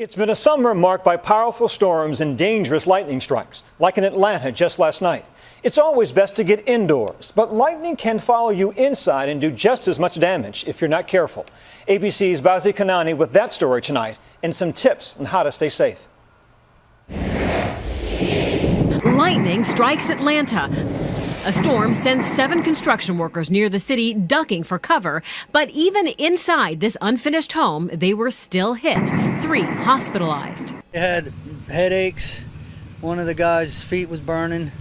It's been a summer marked by powerful storms and dangerous lightning strikes, like in Atlanta just last night. It's always best to get indoors, but lightning can follow you inside and do just as much damage if you're not careful. ABC's Bazi Kanani with that story tonight and some tips on how to stay safe. Lightning strikes Atlanta. A storm sends 7 construction workers near the city ducking for cover. But even inside this unfinished home, they were still hit. 3 hospitalized. They had headaches. One of the guy's feet was burning.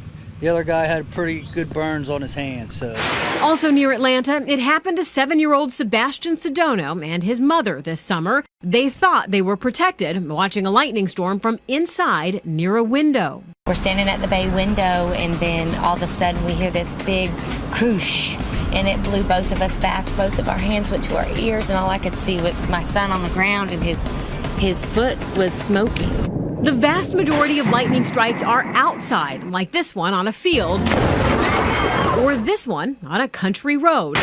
The other guy had pretty good burns on his hands. Also near Atlanta, it happened to 7-year-old Sebastian Sedano and his mother this summer. They thought they were protected watching a lightning storm from inside near a window. We're standing at the bay window, and then all of a sudden we hear this big croosh, and it blew both of us back. Both of our hands went to our ears, and all I could see was my son on the ground, and his foot was smoking. The vast majority of lightning strikes are outside, like this one on a field, or this one on a country road.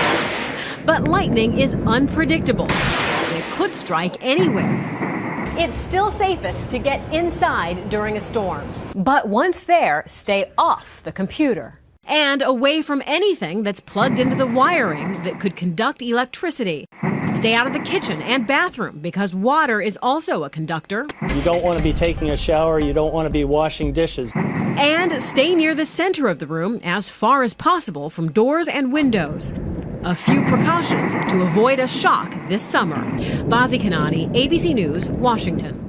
But lightning is unpredictable. It could strike anywhere. It's still safest to get inside during a storm. But once there, stay off the computer and away from anything that's plugged into the wiring that could conduct electricity. Stay out of the kitchen and bathroom because water is also a conductor. You don't want to be taking a shower. You don't want to be washing dishes. And stay near the center of the room as far as possible from doors and windows. A few precautions to avoid a shock this summer. Bazi Kanani, ABC News, Washington.